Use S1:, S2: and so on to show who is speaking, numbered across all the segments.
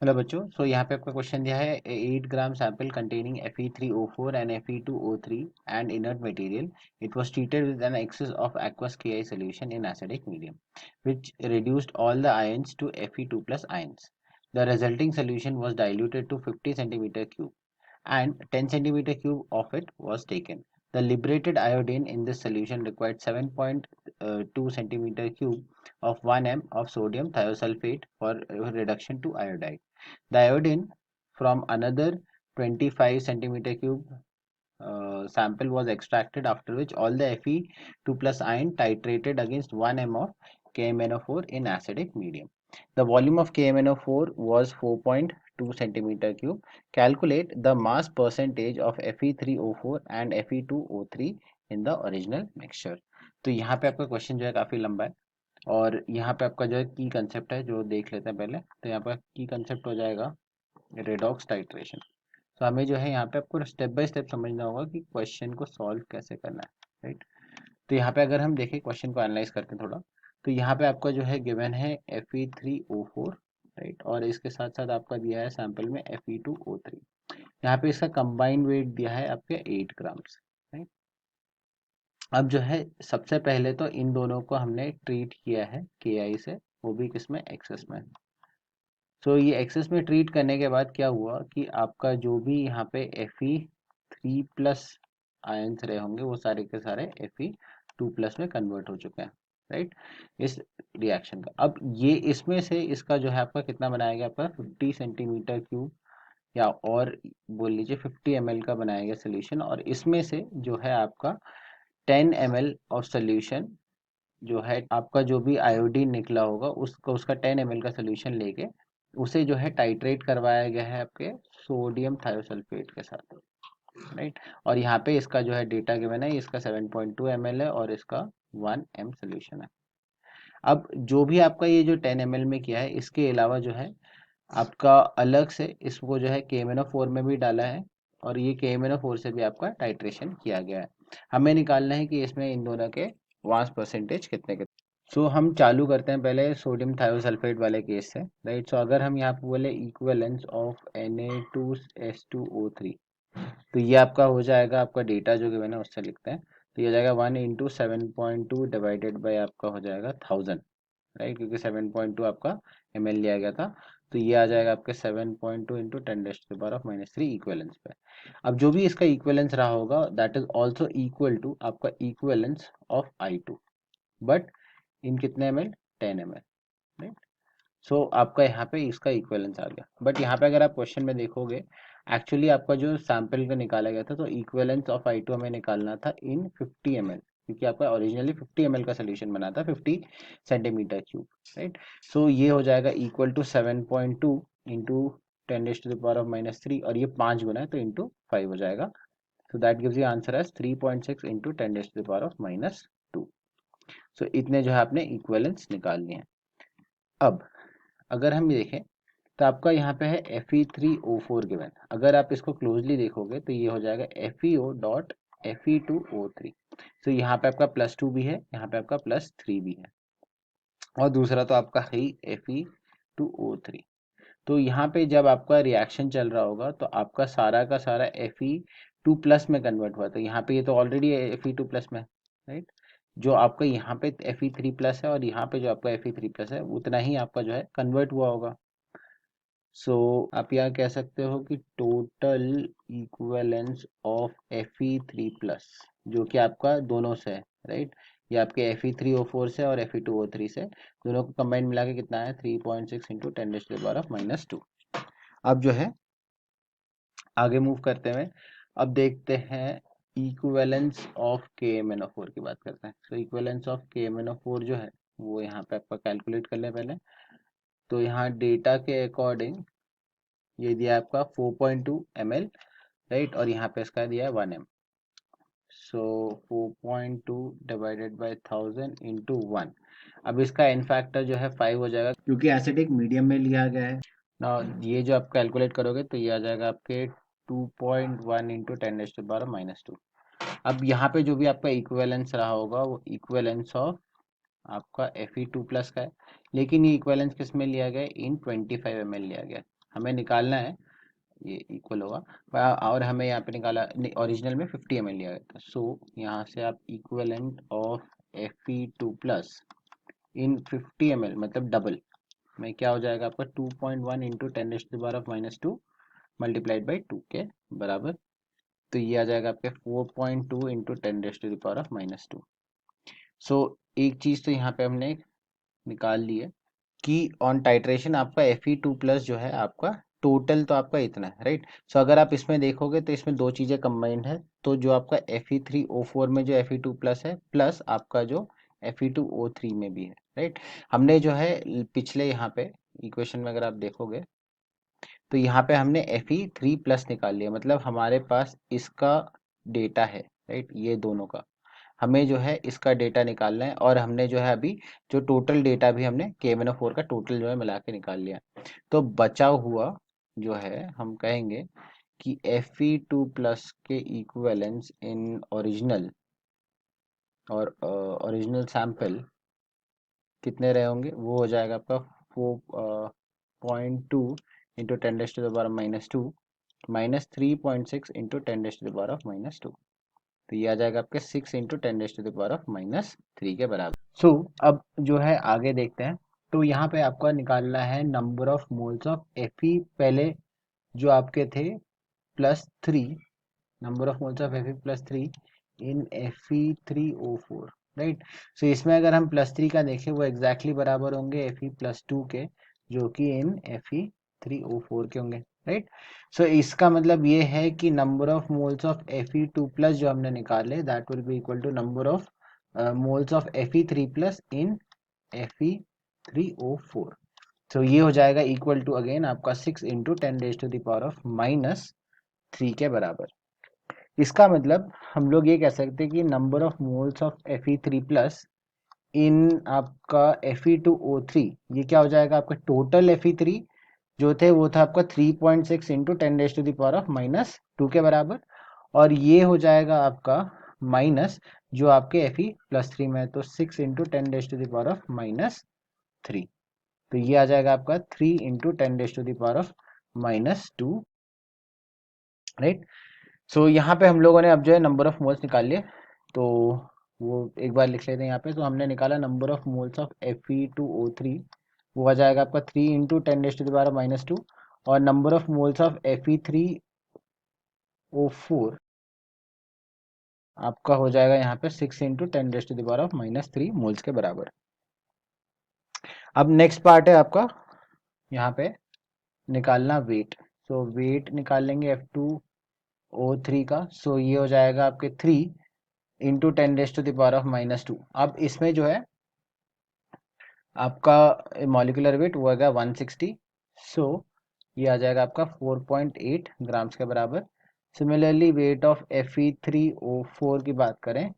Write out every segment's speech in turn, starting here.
S1: Hello बच्चों, यहाँ पे आपका क्वेश्चन दिया है 8 gram sample containing Fe3O4 and Fe2O3 and inert material. It was treated with an excess of aqueous Ki solution in acidic medium, which reduced all the ions to Fe2 plus ions. The resulting solution was diluted to 50 centimeter cube, and 10 centimeter cube of it was taken. The liberated iodine in this solution required 7.2 centimeter cube of 1 m of sodium thiosulfate for reduction to iodide. The iodine from another 25 centimeter cube sample was extracted, after which all the Fe2 plus ion titrated against 1 m of KMnO4 in acidic medium. The volume of KMnO4 was 4.2 centimeter cube. Calculate the mass percentage of Fe3O4 and Fe2O3 in the original mixture. तो यहाँ पे आपका question जो है काफ़ी लंबा है, और यहाँ पे आपका जो है की कंसेप्ट है जो देख लेते हैं पहले। तो यहाँ पर की कंसेप्ट हो जाएगा रेडॉक्स टाइट्रेशन। तो हमें जो है यहाँ पे आपको स्टेप बाय स्टेप समझना होगा कि क्वेश्चन को सॉल्व कैसे करना है, राइट। तो यहाँ पे अगर हम देखें क्वेश्चन को एनालाइज करते हैं थोड़ा, तो यहाँ पे आपका जो है गिवन है Fe3O4, राइट, और इसके साथ साथ आपका दिया है सैंपल में Fe2O3। यहाँ पे इसका कंबाइंड वेट दिया है आपके 8 ग्राम्स, राइट। अब जो है सबसे पहले तो इन दोनों को हमने ट्रीट किया है KI से, वो भी किसमें, एक्सेस में। तो ये एक्सेस में ट्रीट करने के बाद क्या हुआ कि आपका जो भी यहाँ पे Fe3 प्लस आयंस रहे होंगे वो सारे के सारे Fe2 प्लस में कन्वर्ट हो चुके हैं, राइट, इस रिएक्शन का। अब ये इसमें से इसका जो है आपका कितना बनाया गया, आपका 50 सेंटीमीटर क्यूब, या और बोल लीजिए 50 ml का बनाया गया सोल्यूशन, और इसमें से जो है आपका 10 ml ऑफ सोल्यूशन जो है आपका जो भी आयोडीन निकला होगा उसका उसका 10 ml का सोल्यूशन लेके उसे जो है टाइट्रेट करवाया गया है आपके सोडियम थायोसल्फेट के साथ, राइट। और यहाँ पे इसका जो है डेटा गिवन है, इसका 7.2 ml है और इसका 1 m सोल्यूशन है। अब जो भी आपका ये जो 10 ml में किया है, इसके अलावा जो है आपका अलग से इसको जो है KMnO4 में भी डाला है, और ये KMnO4 से भी आपका टाइट्रेशन किया गया है। हमें निकालना है कि इसमें इन दोनों के वांस परसेंटेज कितने कितने। सो हम चालू करते हैं पहले सोडियम थायोसल्फेट वाले केस से, राइट। सो अगर हम यहाँ पे बोले इक्विवेलेंस ऑफ Na2S2O3, तो ये आपका हो जाएगा, आपका डेटा जो कि मैंने उससे लिखते हैं, तो ये हो जाएगा 1 × 7.2 डिवाइडेड बाई आपका हो जाएगा 1000, राइट, क्योंकि 7.2 आपका ml लिया गया था। तो ये आ जाएगा आपके 7.2 इंटू 10⁻³ इक्वेलेंस पे। अब जो भी इसका इक्वेलेंस रहा होगा that is also equal to आपका equivalence of I2, but in कितने ml, 10 ml, राइट। सो आपका यहाँ पे इसका इक्वेलेंस आ गया, बट यहाँ पे अगर आप क्वेश्चन में देखोगे एक्चुअली आपका जो सैंपल का निकाला गया था, तो इक्वेलेंस ऑफ I2 हमें निकालना था इन 50 ml, क्योंकि आपका ओरिजिनली 50 ml का सोल्यूशन बना था 50 सेंटीमीटर क्यूब, राइट। सो ये हो जाएगा इक्वल टू 7.2 इंटू 10⁻³ और ये 5 गुना है तो इंटू 5 हो जाएगा। So that gives you answer as 3.6 into 10⁻²। So इतने जो है आपने इक्वेलेंस निकाल लिए हैं। अब अगर हम देखें तो आपका यहाँ पे है Fe3O4 गिवन। अगर आप इसको क्लोजली देखोगे तो ये हो जाएगा FeO डॉट Fe2O3। तो यहाँ पे आपका +2 भी है, यहाँ पे आपका +3 भी है, और दूसरा तो आपका है ही Fe2O3। तो यहाँ पे जब आपका रिएक्शन चल रहा होगा तो आपका सारा का सारा Fe2 प्लस में कन्वर्ट हुआ, तो यहाँ पे ये तो ऑलरेडी Fe2 प्लस में, राइट। जो आपका यहाँ पे Fe3 प्लस है और यहाँ पे जो आपका Fe3 प्लस है उतना ही आपका जो है कन्वर्ट हुआ होगा। सो आप यहाँ कह सकते हो कि total equivalence of Fe3 plus, जो कि आपका दोनों से है, राइट। ये आपके Fe3O4 से और Fe2O3 से, दोनों को कंबाइन मिला के कितना है, 3.6 इंटू 10⁻²। अब जो है आगे मूव करते हुए अब देखते हैं इक्विवेलेंस ऑफ KMnO4 की बात करते हैं। तो इक्विवेलेंस ऑफ KMnO4 जो है वो यहाँ पे आपका कैलकुलेट कर लें पहले। तो यहाँ डेटा के अकॉर्डिंग ये दिया आपका 4.2 ml, राइट, और यहाँ पे इसका दिया है 1 m। So 4.2 divided by 1000 into 1। अब इसका एन फैक्टर जो है 5 हो जाएगा, क्योंकि एसिडिक मीडियम में लिया गया है ना। ये जो आप कैलकुलेट करोगे तो ये आ जाएगा आपके 2.1 इंटू 10⁻²। अब यहाँ पे जो भी आपका इक्विवेलेंस रहा होगा वो इक्विवेलेंस ऑफ आपका Fe2 प्लस का है, लेकिन ये इक्विवेलेंस किस में लिया गया है, इन 25 ml लिया गया है। हमें निकालना है, ये इक्वल होगा, और हमें यहाँ पे निकाला, ओरिजिनल में 50 ml लिया गया था। सो यहाँ से आप equivalent of Fe2 plus in 50 ml मतलब डबल में क्या हो जाएगा आपका 2.1 इंटू 10⁻⁻² मल्टीप्लाइड बाई 2 के बराबर। तो ये आ जाएगा आपके 4.2 इंटू 10⁻²। सो एक चीज़ तो यहाँ पे हमने निकाल ली है कि ऑन टाइट्रेशन आपका Fe2 प्लस जो है आपका टोटल तो आपका इतना है, राइट। सो अगर आप इसमें देखोगे तो इसमें दो चीज़ें कंबाइंड है, तो जो आपका Fe3O4 में जो Fe2 प्लस है, प्लस आपका जो Fe2O3 में भी है, राइट। हमने जो है पिछले यहाँ पे इक्वेशन में अगर आप देखोगे तो यहाँ पे हमने Fe3 प्लस निकाल लिया, मतलब हमारे पास इसका डेटा है, राइट, ये दोनों का हमें जो है इसका डेटा निकालना है, और हमने जो है अभी जो टोटल डेटा भी हमने K1O4 का टोटल जो है मिला के निकाल लिया। तो बचा हुआ जो है हम कहेंगे कि Fe2 प्लस के इक्विवेलेंस इन ओरिजिनल और ओरिजिनल सैंपल कितने रहे होंगे, वो हो जाएगा आपका 4.2 इंटू 10⁻⁻² माइनस 3.6 इंटू 10⁻⁻²। तो ये आ जाएगा आपके 6 इंटू 10⁻⁻³ के बराबर। सो अब जो है आगे देखते हैं। तो यहाँ पे आपका निकालना है number of moles of Fe, पहले जो आपके थे +3, number of moles of Fe +3 in Fe3O4, right. So इसमें अगर हम +3 का देखें वो एग्जैक्टली बराबर होंगे Fe+2 के, जो कि इन Fe3O4 के होंगे, राइट। सो इसका मतलब ये है कि number of moles of Fe2 plus जो हमने निकाले that will be equal to number of moles of Fe3 plus in Fe3O4। तो ये हो जाएगा इक्वल टू अगेन आपका 6 इंटू 10⁻³ के बराबर। इसका मतलब हम लोग ये कह सकते हैं कि number of moles of Fe3 plus in आपका Fe2O3, ये क्या हो जाएगा आपका टोटल Fe3 जो थे वो था आपका 3.6 इंटू 10⁻⁻² के बराबर, और ये हो जाएगा आपका माइनस जो आपके Fe+3 में, तो 6 इंटू 10⁻⁻3। तो ये आ जाएगा आपका 3 इंटू 10⁻⁻², राइट। सो यहाँ पे हम लोगों ने अब जो है नंबर ऑफ मोल्स निकाल लिए, तो वो एक बार लिख लेते हैं यहाँ पे। तो हमने निकाला number of moles of Fe2O3, वो आ जाएगा आपका 3 इंटू 10⁻⁻², और number of moles of Fe3O4 आपका हो जाएगा यहाँ पे 6 इंटू 10⁻⁻3 मोल्स के बराबर। अब नेक्स्ट पार्ट है आपका यहाँ पे निकालना वेट। सो वेट निकाल लेंगे F2O3 का। सो ये हो जाएगा आपके 3 इंटू 10⁻⁻²। अब इसमें जो है आपका मॉलिकुलर वेट वो आएगा 160। सो ये आ जाएगा आपका 4.8 ग्राम्स के बराबर। सिमिलरली वेट ऑफ Fe3O4 की बात करें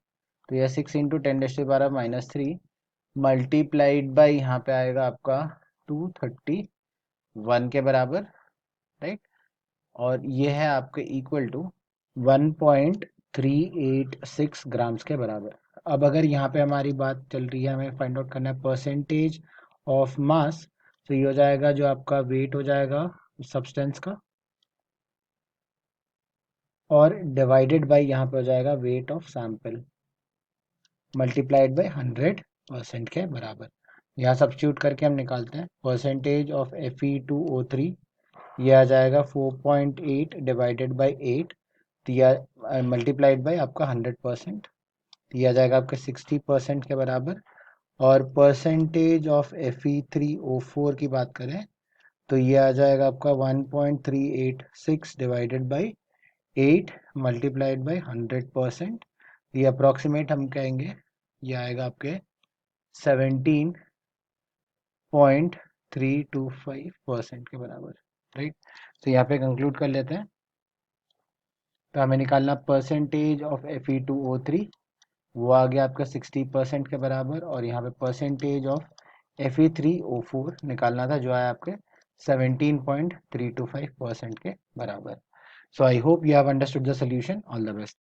S1: तो यह 6 इंटू 10⁻⁻3 मल्टीप्लाइड बाई यहाँ पे आएगा आपका 231 के बराबर, राइट। और ये है आपके इक्वल टू 1.386 ग्राम्स के बराबर। अब अगर यहाँ पे हमारी बात चल रही है, हमें फाइंड आउट करना है परसेंटेज ऑफ मास, तो ये हो जाएगा जो आपका वेट हो जाएगा सब्सटेंस का, और डिवाइडेड बाय यहाँ पे हो जाएगा weight of sample multiplied by 100% के बराबर। यहाँ सब्स्टिट्यूट करके हम निकालते हैं परसेंटेज ऑफ Fe2O3, ये आ जाएगा 4.8 डिवाइडेड बाय 8, तो यह मल्टीप्लाइड बाय आपका 100%, तो यह आ जाएगा आपके 60% के बराबर। और परसेंटेज ऑफ Fe3O4 की बात करें तो ये आ जाएगा आपका 1.386 डिवाइडेड बाई 8 मल्टीप्लाइड बाई 100%, ये अप्रॉक्सीमेट हम कहेंगे ये आएगा आपके 17.325% के बराबर, राइट। तो यहाँ पे कंक्लूड कर लेते हैं। तो हमें निकालना परसेंटेज ऑफ Fe2O3, वो आ गया आपका 60% के बराबर, और यहाँ पे परसेंटेज ऑफ Fe3O4 निकालना था जो है आपके 17.325% के बराबर। So I hope you have understood the solution. All the best.